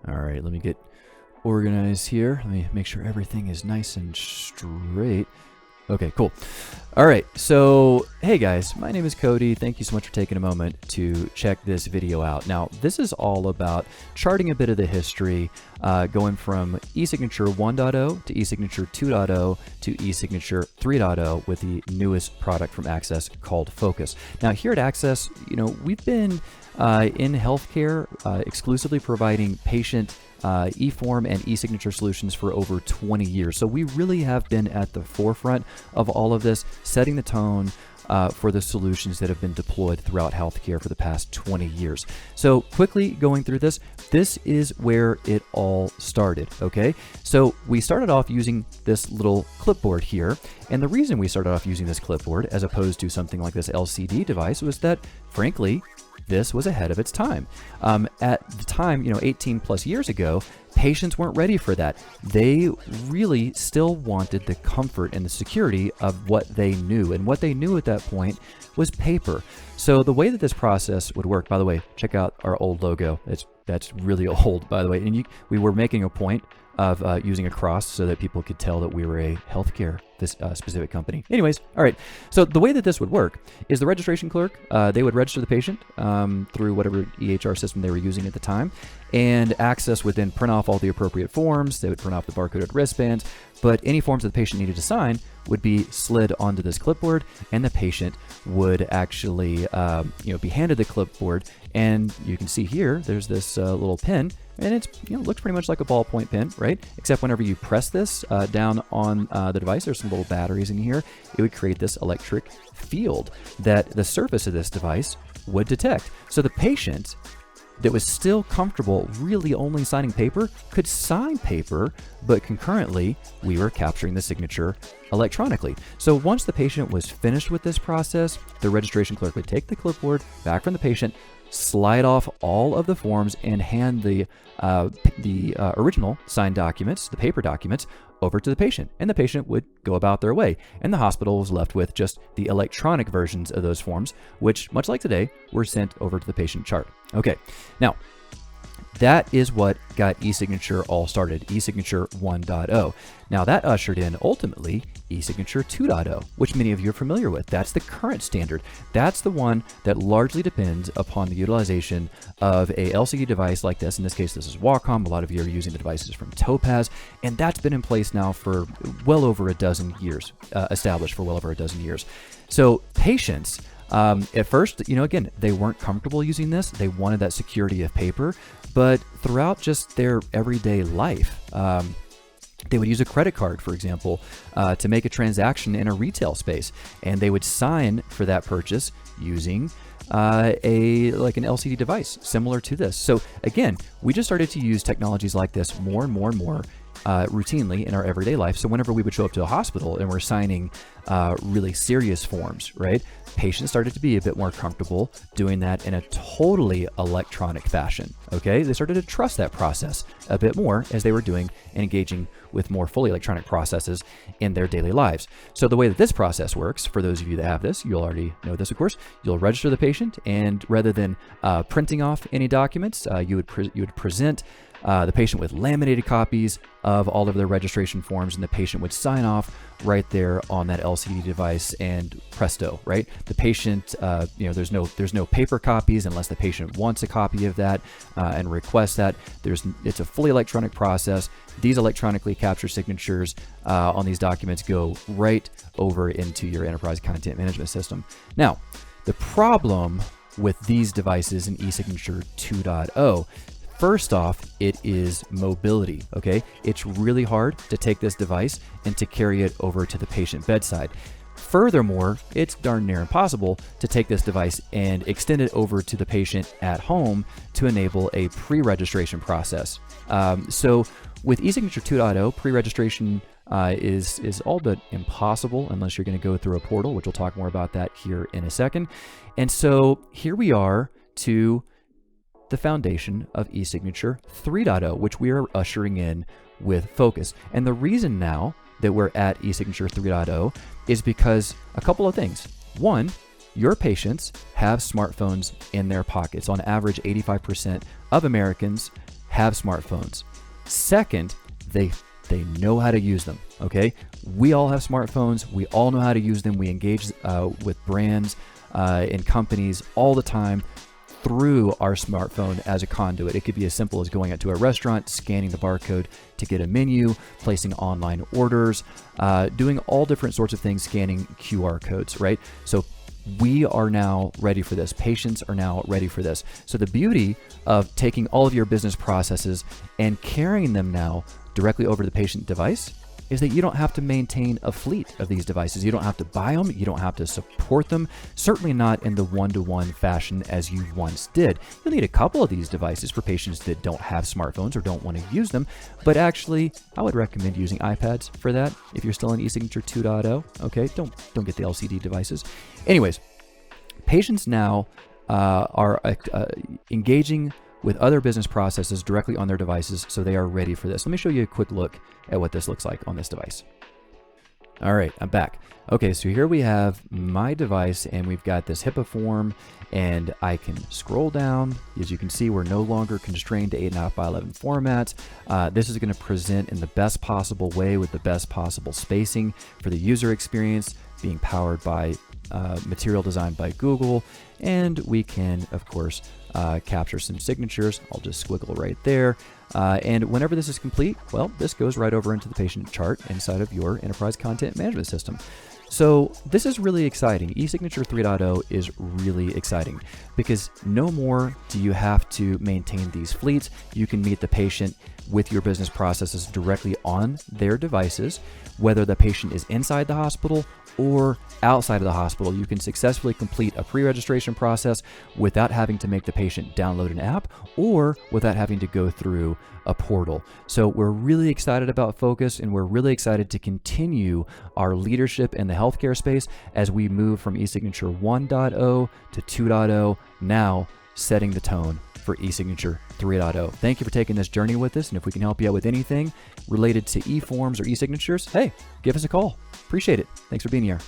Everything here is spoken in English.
All right, let me get organized here. Let me make sure everything is nice and straight. Okay, cool. All right, so hey guys, my name is Cody. Thank you so much for taking a moment to check this video out. Now, this is all about charting a bit of the history, going from eSignature 1.0 to eSignature 2.0 to eSignature 3.0 with the newest product from Access called Focus. Now, here at Access, we've been in healthcare exclusively providing patient eForm and eSignature solutions for over 20 years. So we really have been at the forefront of all of this, setting the tone for the solutions that have been deployed throughout healthcare for the past 20 years. So quickly going through this is where it all started, okay? So we started off using this little clipboard here, and the reason we started off using this clipboard as opposed to something like this LCD device was that, frankly, this was ahead of its time. At the time, 18 plus years ago, patients weren't ready for that. They really still wanted the comfort and the security of what they knew. And what they knew at that point was paper. So the way that this process would work, by the way, check out our old logo. That's really old, by the way. And we were making a point of using a cross so that people could tell that we were a healthcare specific company. Anyways, all right. So the way that this would work is the registration clerk, they would register the patient through whatever EHR system they were using at the time, and Access would then print off all the appropriate forms. They would print off the barcoded wristbands, but any forms that the patient needed to sign would be slid onto this clipboard, and the patient would actually be handed the clipboard. And you can see here, there's this little pen, and it's looks pretty much like a ballpoint pen, right? Except whenever you press this down on the device, there's some little batteries in here. It would create this electric field that the surface of this device would detect. So the patient that was still comfortable really only signing paper could sign paper, but concurrently we were capturing the signature electronically. So once the patient was finished with this process, the registration clerk would take the clipboard back from the patient, slide off all of the forms, and hand the original signed documents, the paper documents, over to the patient, and the patient would go about their way, and the hospital was left with just the electronic versions of those forms, which, much like today, were sent over to the patient chart. Okay, now that is what got eSignature all started, eSignature 1.0. Now that ushered in, ultimately, eSignature 2.0, which many of you are familiar with. That's the current standard. That's the one that largely depends upon the utilization of a LCD device like this. In this case, this is Wacom. A lot of you are using the devices from Topaz, and that's been in place now for well over a dozen years, established for well over a dozen years. So patients, at first, again, they weren't comfortable using this. They wanted that security of paper, but throughout just their everyday life, they would use a credit card, for example, to make a transaction in a retail space, and they would sign for that purchase using an LCD device similar to this. So again, we just started to use technologies like this more and more and more routinely in our everyday life. So whenever we would show up to a hospital and we're signing really serious forms, right? Patients started to be a bit more comfortable doing that in a totally electronic fashion, okay? They started to trust that process a bit more as they were doing and engaging with more fully electronic processes in their daily lives. So the way that this process works, for those of you that have this, you'll already know this, of course, you'll register the patient, and rather than printing off any documents, you would present the patient with laminated copies of all of their registration forms, and the patient would sign off right there on that LCD device, and presto, right? The patient, there's no paper copies unless the patient wants a copy of that and requests that. It's a fully electronic process. These electronically captured signatures on these documents go right over into your enterprise content management system. Now, the problem with these devices in eSignature 2.0, first off, it is mobility, okay? It's really hard to take this device and to carry it over to the patient bedside. Furthermore, it's darn near impossible to take this device and extend it over to the patient at home to enable a pre-registration process. So with eSignature 2.0, pre-registration is all but impossible unless you're going to go through a portal, which we'll talk more about that here in a second. And so here we are to the foundation of eSignature 3.0, which we are ushering in with Focus. And the reason now that we're at eSignature 3.0 is because a couple of things. One, your patients have smartphones in their pockets. On average, 85% of Americans have smartphones. Second, they know how to use them, okay? We all have smartphones. We all know how to use them. We engage with brands and companies all the time through our smartphone as a conduit. It could be as simple as going out to a restaurant, scanning the barcode to get a menu, placing online orders, doing all different sorts of things, scanning QR codes, right? So we are now ready for this. Patients are now ready for this. So the beauty of taking all of your business processes and carrying them now directly over to the patient device is that you don't have to maintain a fleet of these devices. You don't have to buy them. You don't have to support them. Certainly not in the one-to-one fashion as you once did. You'll need a couple of these devices for patients that don't have smartphones or don't want to use them. But actually, I would recommend using iPads for that if you're still in eSignature 2.0. Okay, don't get the LCD devices. Anyways, patients now are engaging with other business processes directly on their devices, so they are ready for this. Let me show you a quick look at what this looks like on this device. All right, I'm back. Okay, so here we have my device, and we've got this HIPAA form, and I can scroll down. As you can see, we're no longer constrained to 8.5 by 11 formats. This is going to present in the best possible way with the best possible spacing for the user experience, being powered by material designed by Google, and we can, of course, capture some signatures. I'll just squiggle right there. And whenever this is complete, well, this goes right over into the patient chart inside of your enterprise content management system. So this is really exciting. eSignature 3.0 is really exciting because no more do you have to maintain these fleets. You can meet the patient with your business processes directly on their devices, whether the patient is inside the hospital or outside of the hospital. You can successfully complete a pre-registration process without having to make the patient download an app or without having to go through a portal. So we're really excited about Focus, and we're really excited to continue our leadership in the healthcare space as we move from eSignature 1.0 to 2.0, now setting the tone for eSignature 3.0. Thank you for taking this journey with us, and if we can help you out with anything related to eForms or eSignatures, hey, give us a call. Appreciate it. Thanks for being here.